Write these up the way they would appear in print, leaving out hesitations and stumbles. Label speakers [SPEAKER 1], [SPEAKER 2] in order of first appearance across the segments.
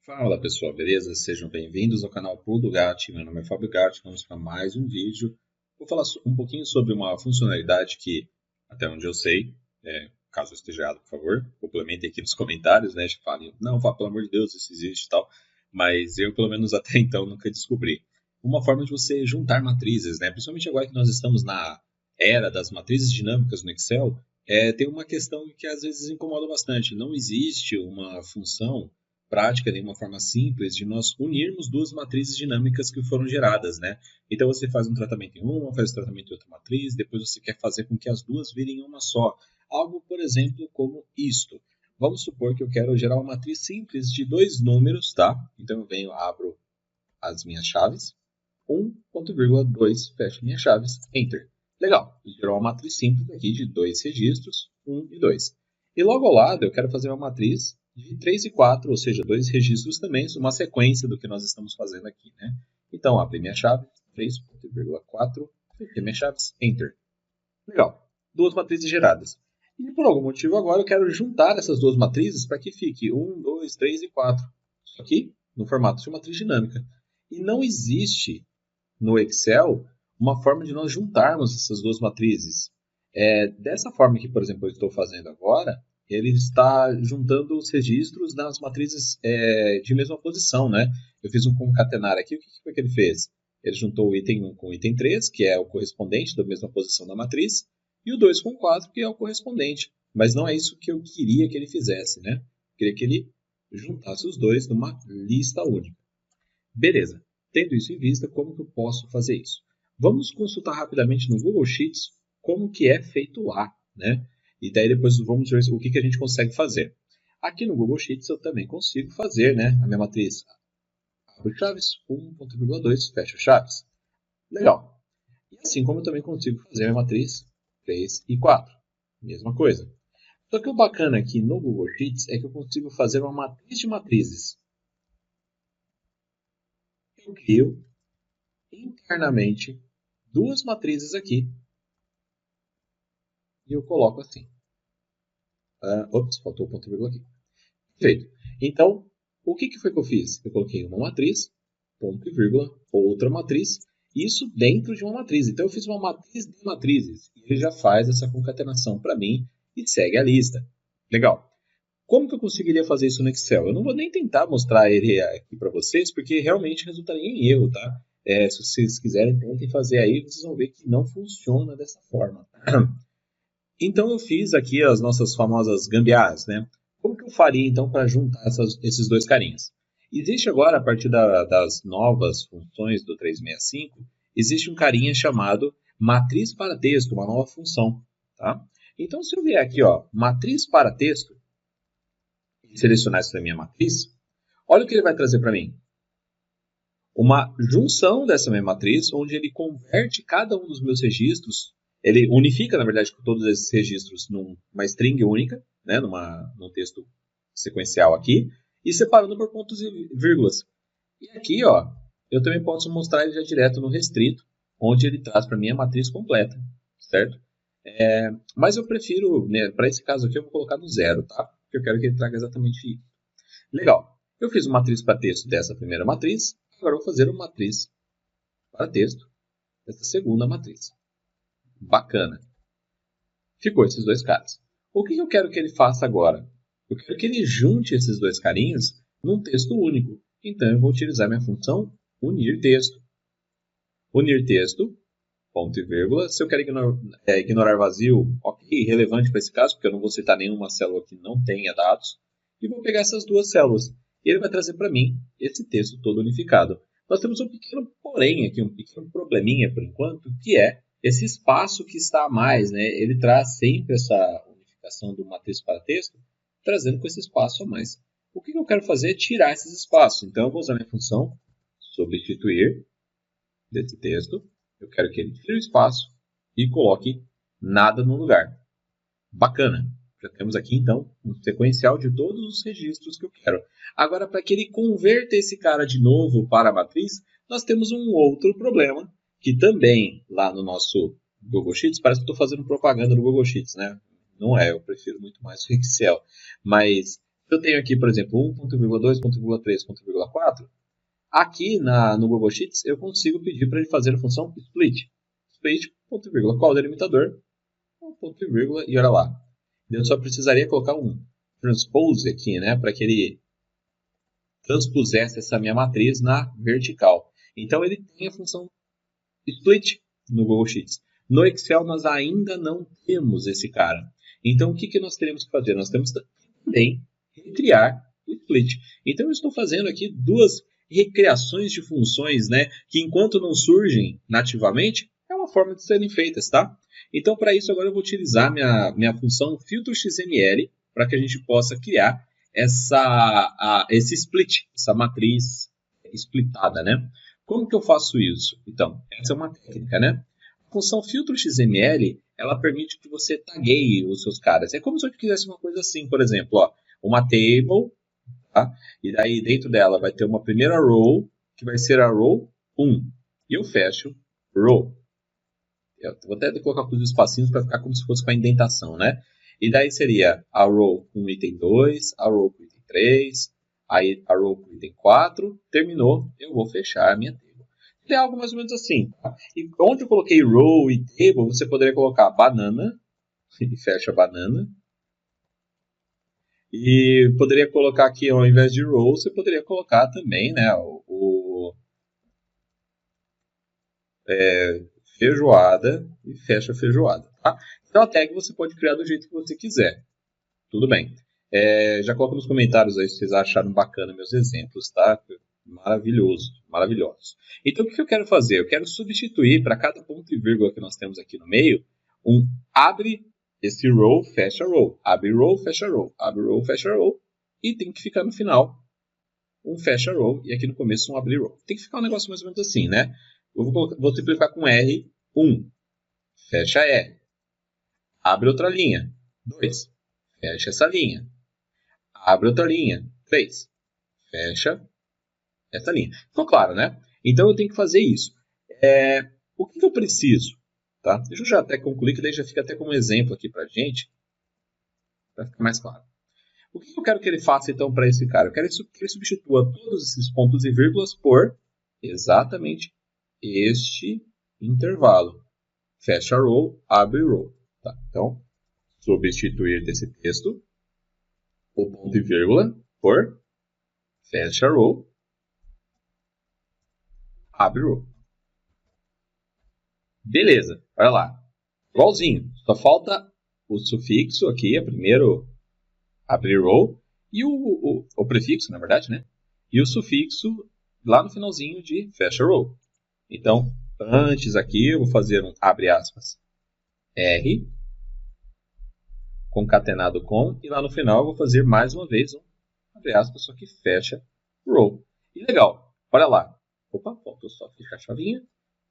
[SPEAKER 1] Fala pessoal, beleza? Sejam bem-vindos ao canal Pulo do Gato. Meu nome é Fábio Gatti, vamos para mais um vídeo. Vou falar um pouquinho sobre uma funcionalidade que, até onde eu sei, caso eu esteja errado, por favor, complementem aqui nos comentários, né? Falem, não, Fábio, pelo amor de Deus, isso existe e tal. Mas eu, pelo menos até então, nunca descobri. Uma forma de você juntar matrizes, né? Principalmente agora que nós estamos na era das matrizes dinâmicas no Excel, tem uma questão que às vezes incomoda bastante. Não existe uma função prática, de uma forma simples, de nós unirmos duas matrizes dinâmicas que foram geradas, né? Então você faz um tratamento em uma, faz um tratamento em outra matriz, depois você quer fazer com que as duas virem uma só. Algo, por exemplo, como isto. Vamos supor que eu quero gerar uma matriz simples de dois números, tá? Então eu venho, abro as minhas chaves, 1, ponto vírgula, 2, fecho minhas chaves, Enter. Legal, gerou uma matriz simples aqui de dois registros, 1 e 2. E logo ao lado eu quero fazer uma matriz de 3 e 4, ou seja, dois registros também, uma sequência do que nós estamos fazendo aqui, né? Então, abri minha chave, 3.4, fechei minhas chaves, Enter. Legal, duas matrizes geradas. E por algum motivo agora eu quero juntar essas duas matrizes para que fique 1, 2, 3 e 4. Isso aqui no formato de matriz dinâmica. E não existe no Excel uma forma de nós juntarmos essas duas matrizes. Dessa forma que, por exemplo, eu estou fazendo agora, ele está juntando os registros das matrizes de mesma posição, né? Eu fiz um concatenar aqui, o que foi que ele fez? Ele juntou o item 1 com o item 3, que é o correspondente da mesma posição da matriz, e o 2 com o 4, que é o correspondente. Mas não é isso que eu queria que ele fizesse, né? Eu queria que ele juntasse os dois numa lista única. Beleza. Tendo isso em vista, como que eu posso fazer isso? Vamos consultar rapidamente no Google Sheets como que é feito lá, né? E daí depois vamos ver o que a gente consegue fazer. Aqui no Google Sheets eu também consigo fazer, né? A minha matriz abro chaves, 1.2, fecho chaves. Legal. E assim como eu também consigo fazer a minha matriz 3 e 4. Mesma coisa. Só que o bacana aqui no Google Sheets é que eu consigo fazer uma matriz de matrizes. Eu crio internamente duas matrizes aqui e eu coloco assim. Ops, faltou o ponto e vírgula aqui. Perfeito. Então, o que foi que eu fiz? Eu coloquei uma matriz, ponto e vírgula, outra matriz, isso dentro de uma matriz. Então, eu fiz uma matriz de matrizes e ele já faz essa concatenação para mim e segue a lista. Legal. Como que eu conseguiria fazer isso no Excel? Eu não vou nem tentar mostrar ele aqui para vocês, porque realmente resultaria em erro, tá? Se vocês quiserem, tentem fazer aí, vocês vão ver que não funciona dessa forma. Então eu fiz aqui as nossas famosas gambiarras, né? Como que eu faria então para juntar esses dois carinhas? Existe agora, a partir das novas funções do 365, existe um carinha chamado matriz para texto, uma nova função, tá? Então se eu vier aqui, ó, matriz para texto, e selecionar essa minha matriz, olha o que ele vai trazer para mim. Uma junção dessa minha matriz, onde ele converte cada um dos meus registros, ele unifica, na verdade, todos esses registros numa string única, né, num texto sequencial aqui, e separando por pontos e vírgulas. E aqui, ó, eu também posso mostrar ele já direto no restrito, onde ele traz para mim a matriz completa, certo? Mas eu prefiro, né, para esse caso aqui, eu vou colocar no zero, tá? Porque eu quero que ele traga exatamente isso. Legal. Eu fiz uma matriz para texto dessa primeira matriz, agora eu vou fazer uma matriz para texto dessa segunda matriz. Bacana. Ficou esses dois caras. O que eu quero que ele faça agora? Eu quero que ele junte esses dois carinhas num texto único. Então eu vou utilizar minha função unir texto. Unir texto, ponto e vírgula. Se eu quero ignorar vazio, ok, relevante para esse caso, porque eu não vou citar nenhuma célula que não tenha dados. E vou pegar essas duas células. E ele vai trazer para mim esse texto todo unificado. Nós temos um pequeno porém aqui, um pequeno probleminha por enquanto, que é esse espaço que está a mais, né? Ele traz sempre essa unificação do matriz para texto, trazendo com esse espaço a mais. O que eu quero fazer é tirar esses espaços. Então, eu vou usar a minha função substituir desse texto. Eu quero que ele tire o espaço e coloque nada no lugar. Bacana. Já temos aqui, então, um sequencial de todos os registros que eu quero. Agora, para que ele converta esse cara de novo para a matriz, nós temos um outro problema, que também, lá no nosso Google Sheets, parece que estou fazendo propaganda no Google Sheets, né? Não é, eu prefiro muito mais o Excel. Mas Eu tenho aqui, por exemplo, 1, ponto vírgula 2, ponto vírgula 3, ponto vírgula 4. Aqui no Google Sheets eu consigo pedir para ele fazer a função split. Split, ponto vírgula, qual delimitador? Ponto e vírgula, e olha lá. Eu só precisaria colocar um transpose aqui, né, para que ele transpusesse essa minha matriz na vertical. Então ele tem a função split no Google Sheets. No Excel nós ainda não temos esse cara. Então o que nós teremos que fazer? Nós temos também recriar o split. Então eu estou fazendo aqui duas recriações de funções, né, que enquanto não surgem nativamente, é uma forma de serem feitas, tá? Então para isso agora eu vou utilizar minha função filtro.xml para que a gente possa criar esse split, essa matriz splitada, né? Como que eu faço isso? Então, essa é uma técnica, né? A função filtro.xml, ela permite que você tagueie os seus caras. É como se eu quisesse uma coisa assim, por exemplo, ó, uma table, tá? E daí dentro dela vai ter uma primeira row, que vai ser a row 1. E eu fecho row. Eu vou até colocar com os espacinhos para ficar como se fosse com a indentação, né? E daí seria a row com item 2, a row com item 3, aí a row com item 4, terminou, eu vou fechar a minha table. É algo mais ou menos assim, tá? E onde eu coloquei row e table, você poderia colocar banana, e fecha a banana. E poderia colocar aqui, ao invés de row, você poderia colocar também, né, feijoada e fecha a feijoada, tá? Então a tag você pode criar do jeito que você quiser. Tudo bem. Já coloca nos comentários aí se vocês acharam bacana meus exemplos, tá? Maravilhoso, maravilhosos. Então o que eu quero fazer? Eu quero substituir para cada ponto e vírgula que nós temos aqui no meio, um abre esse row, fecha row, abre row, fecha row, abre row, fecha row, e tem que ficar no final um fecha row e aqui no começo um abre row. Tem que ficar um negócio mais ou menos assim, né? Eu vou simplificar com R, 1, fecha R, abre outra linha, 2, fecha essa linha, abre outra linha, 3, fecha essa linha. Ficou claro, né? Então eu tenho que fazer isso. O que eu preciso? Tá? Deixa eu já até concluir, que daí já fica até como exemplo aqui pra gente, para ficar mais claro. O que eu quero que ele faça então para esse cara? Eu quero que ele substitua todos esses pontos e vírgulas por exatamente este intervalo. Fecha row, abre row. Tá? Então, substituir desse texto o ponto e vírgula por fecha row, abre row. Beleza, olha lá. Igualzinho, só falta o sufixo aqui, é primeiro abrir row, e o prefixo, na verdade, né? E o sufixo lá no finalzinho de fecha row. Então, antes aqui eu vou fazer um abre aspas R concatenado com, e lá no final eu vou fazer mais uma vez um abre aspas, só que fecha row. E legal, olha lá. Opa, faltou só fechar a chavinha.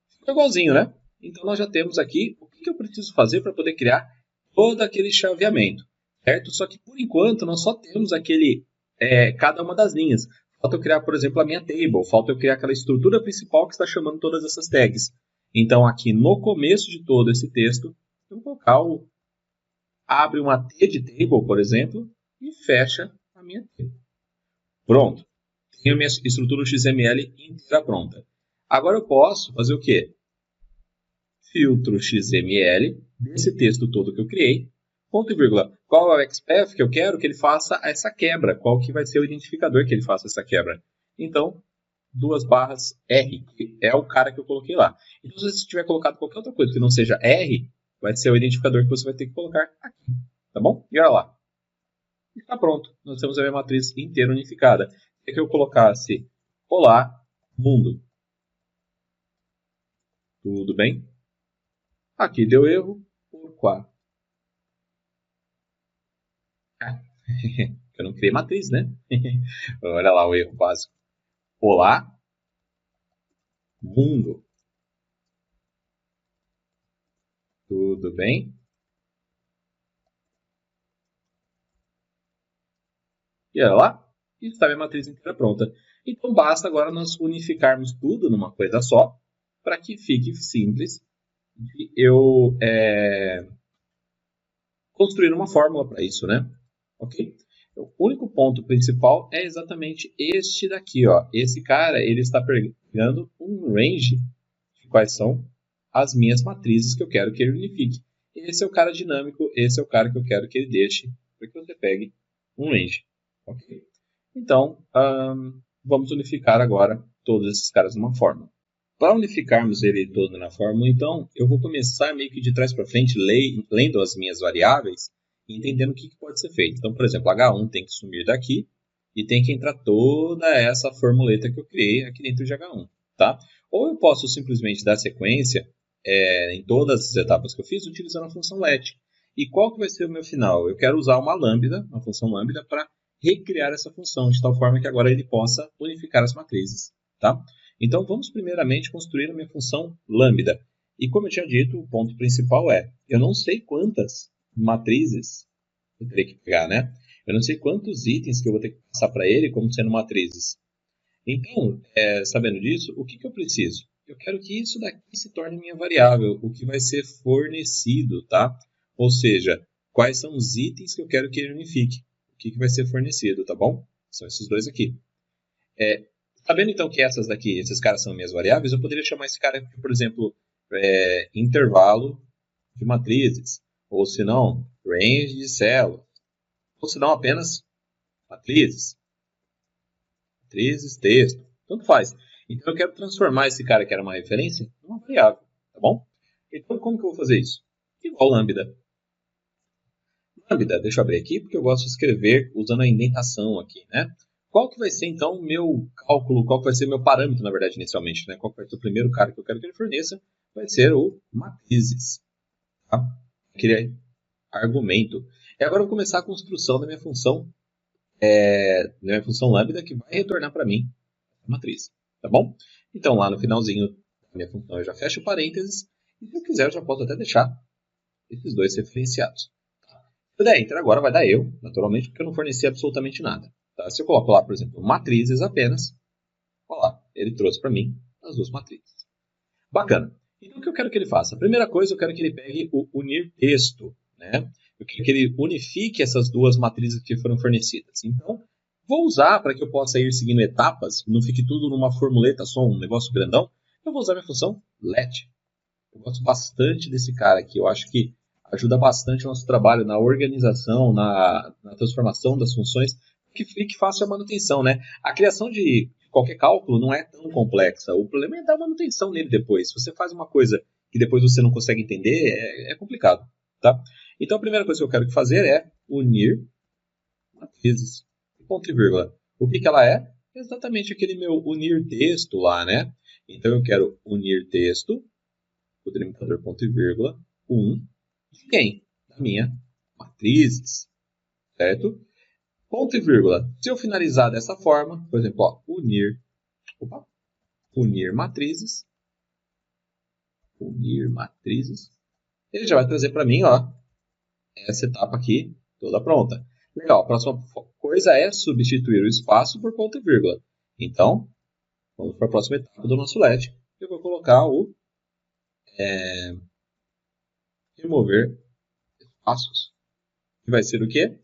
[SPEAKER 1] Ficou igualzinho, né? Então nós já temos aqui o que eu preciso fazer para poder criar todo aquele chaveamento, certo? Só que por enquanto nós só temos cada uma das linhas. Falta eu criar, por exemplo, a minha table, falta eu criar aquela estrutura principal que está chamando todas essas tags. Então aqui no começo de todo esse texto, eu vou colocar abre uma T de table, por exemplo, e fecha a minha table. Pronto. Tenho a minha estrutura XML inteira pronta. Agora eu posso fazer o quê? Filtro XML desse texto todo que eu criei, ponto e vírgula, qual é o XPath que eu quero que ele faça essa quebra, qual que vai ser o identificador que ele faça essa quebra. Então, 2 barras R, que é o cara que eu coloquei lá. Então, se você tiver colocado qualquer outra coisa que não seja R, vai ser o identificador que você vai ter que colocar aqui, tá bom? E olha lá. E está pronto, nós temos a minha matriz inteira unificada. Se que eu colocasse olá, mundo. Tudo bem? Aqui deu erro, por 4. Eu não criei matriz, né? Olha lá o erro básico. Olá, mundo. Tudo bem? E olha lá, está a minha matriz inteira pronta. Então basta agora nós unificarmos tudo numa coisa só, para que fique simples de eu construir uma fórmula para isso, né? Ok? O único ponto principal é exatamente este daqui, ó. Esse cara, ele está pegando um range de quais são as minhas matrizes que eu quero que ele unifique. Esse é o cara dinâmico, esse é o cara que eu quero que ele deixe para que você pegue um range. Ok? Então, vamos unificar agora todos esses caras numa fórmula. Para unificarmos ele todo na fórmula, então, eu vou começar meio que de trás para frente, lendo as minhas variáveis e entendendo o que pode ser feito. Então, por exemplo, H1 tem que sumir daqui e tem que entrar toda essa formuleta que eu criei aqui dentro de H1. Tá? Ou eu posso simplesmente dar sequência em todas as etapas que eu fiz utilizando a função let. E qual que vai ser o meu final? Eu quero usar uma lambda, uma função lambda, para recriar essa função, de tal forma que agora ele possa unificar as matrizes. Tá? Então, vamos primeiramente construir a minha função lambda. E como eu tinha dito, o ponto principal é, eu não sei quantas matrizes eu terei que pegar, né? Eu não sei quantos itens que eu vou ter que passar para ele como sendo matrizes. Então, sabendo disso, o que eu preciso? Eu quero que isso daqui se torne minha variável, o que vai ser fornecido, tá? Ou seja, quais são os itens que eu quero que ele unifique. O que vai ser fornecido, tá bom? São esses dois aqui. Sabendo então que essas daqui, esses caras são minhas variáveis, eu poderia chamar esse cara aqui, por exemplo, intervalo de matrizes, ou se não, range de células, ou se não apenas matrizes, texto, tanto faz. Então eu quero transformar esse cara que era uma referência numa variável, tá bom? Então como que eu vou fazer isso? Igual lambda. Lambda, deixa eu abrir aqui, porque eu gosto de escrever usando a indentação aqui, né? Qual que vai ser, então, o meu cálculo, qual que vai ser o meu parâmetro, na verdade, inicialmente, né? Qual que vai ser o primeiro cara que eu quero que ele forneça? Vai ser o matrizes, tá? Aquele argumento. E agora eu vou começar a construção da minha função lambda, que vai retornar para mim a matriz, tá bom? Então, lá no finalzinho da minha função, eu já fecho parênteses, e se eu quiser, eu já posso até deixar esses dois referenciados. Se eu der enter, agora vai dar eu, naturalmente, porque eu não forneci absolutamente nada. Tá? Se eu coloco lá, por exemplo, matrizes apenas, olha lá, ele trouxe para mim as duas matrizes. Bacana. Então, o que eu quero que ele faça? A primeira coisa, eu quero que ele pegue o unir texto, né? Eu quero que ele unifique essas duas matrizes que foram fornecidas. Então, vou usar para que eu possa ir seguindo etapas, não fique tudo numa formuleta só, um negócio grandão. Eu vou usar minha função let. Eu gosto bastante desse cara aqui. Eu acho que ajuda bastante o nosso trabalho na organização, na transformação das funções, que fique fácil a manutenção, né? A criação de qualquer cálculo não é tão complexa. O problema é dar manutenção nele depois. Se você faz uma coisa que depois você não consegue entender, é complicado, tá? Então a primeira coisa que eu quero fazer é unir matrizes. Ponto e vírgula. O que ela é? Exatamente aquele meu unir texto lá, né? Então eu quero unir texto, o delimitador ponto e vírgula, de quem? Da minha matrizes, certo? Ponto e vírgula. Se eu finalizar dessa forma, por exemplo, ó, unir matrizes, ele já vai trazer para mim, ó, essa etapa aqui toda pronta. Legal, a próxima coisa é substituir o espaço por ponto e vírgula. Então, vamos para a próxima etapa do nosso LED. Eu vou colocar o remover espaços. Que vai ser o quê?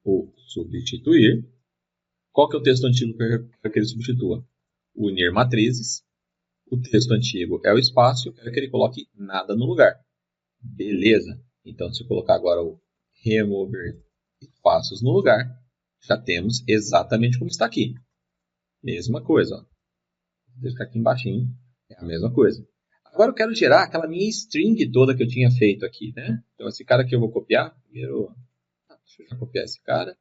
[SPEAKER 1] O substituir. Qual que é o texto antigo que eu quero que ele substitua? Unir matrizes. O texto antigo é o espaço, eu quero que ele coloque nada no lugar. Beleza. Então, se eu colocar agora o remover espaços no lugar, já temos exatamente como está aqui. Mesma coisa. Ó. Vou deixar aqui embaixo. É a mesma coisa. Agora eu quero gerar aquela minha string toda que eu tinha feito aqui, né? Então, esse cara aqui eu vou copiar. Primeiro, deixa eu já copiar esse cara.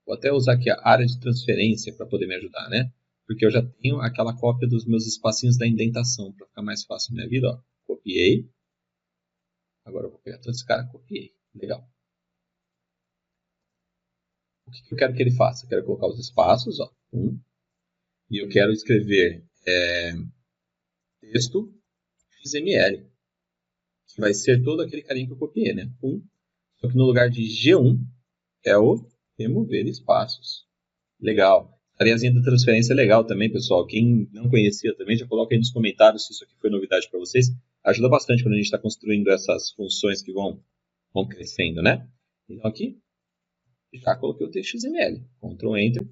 [SPEAKER 1] Vou até usar aqui a área de transferência para poder me ajudar, né? Porque eu já tenho aquela cópia dos meus espacinhos da indentação para ficar mais fácil a minha vida. Ó. Copiei. Agora eu vou pegar todo esse cara, copiei. Legal. O que eu quero que ele faça? Eu quero colocar os espaços, ó, e eu quero escrever texto XML, que vai ser todo aquele carinha que eu copiei, né? Só que no lugar de G1 é o remover espaços. Legal. A areazinha da transferência é legal também, pessoal. Quem não conhecia também, já coloca aí nos comentários se isso aqui foi novidade para vocês. Ajuda bastante quando a gente está construindo essas funções que vão crescendo, né? Então aqui, Já coloquei o texto XML. Ctrl Enter.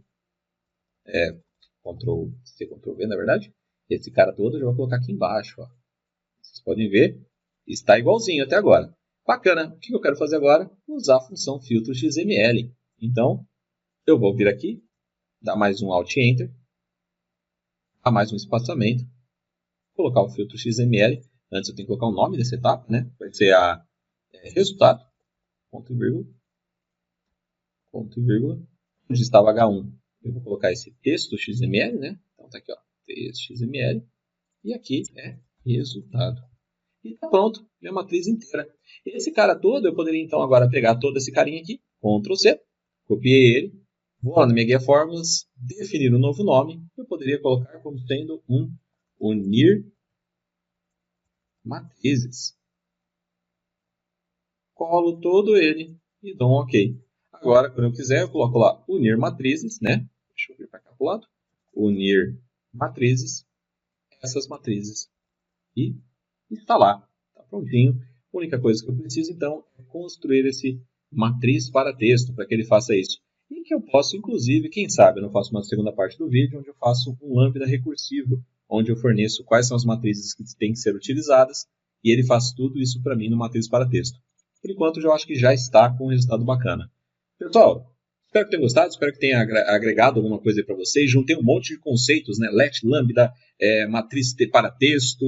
[SPEAKER 1] Ctrl C, Ctrl V, na verdade. Esse cara todo eu já vou colocar aqui embaixo. Ó. Vocês podem ver, está igualzinho até agora. Bacana. O que eu quero fazer agora? Usar a função filtro XML. Então, eu vou vir aqui, dar mais um Alt Enter, dar mais um espaçamento, colocar o filtro XML. Antes eu tenho que colocar o nome dessa etapa, né? Vai ser a resultado, ponto e vírgula, ponto e vírgula. Onde estava H1, eu vou colocar esse texto XML, né? Então tá aqui, ó, texto XML. E aqui é resultado. E tá pronto, minha matriz inteira. Esse cara todo, eu poderia então agora pegar todo esse carinha aqui, Ctrl C, copiei ele, vou lá na minha guia fórmulas, definir um novo nome, eu poderia colocar como sendo um unir matrizes. Colo todo ele e dou um OK. Agora, quando eu quiser, eu coloco lá unir matrizes, né? Deixa eu vir para cá para o lado. Unir matrizes, essas matrizes. E está lá, está prontinho. A única coisa que eu preciso, então, é construir esse matriz para texto, para que ele faça isso. E que eu posso, inclusive, quem sabe, eu não faço uma segunda parte do vídeo, onde eu faço um lambda recursivo, onde eu forneço quais são as matrizes que têm que ser utilizadas, e ele faz tudo isso para mim no matriz para texto. Por enquanto, eu acho que já está com um resultado bacana. Pessoal, espero que tenham gostado, espero que tenha agregado alguma coisa para vocês. Juntei um monte de conceitos, né? Let, lambda, matriz para texto,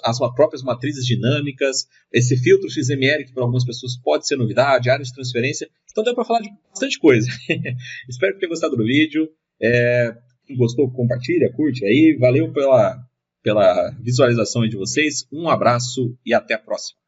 [SPEAKER 1] as próprias matrizes dinâmicas, esse filtro XML que para algumas pessoas pode ser novidade, área de transferência. Então deu para falar de bastante coisa. Espero que tenham gostado do vídeo. Quem gostou, compartilha, curte aí. Valeu pela visualização aí de vocês. Um abraço e até a próxima.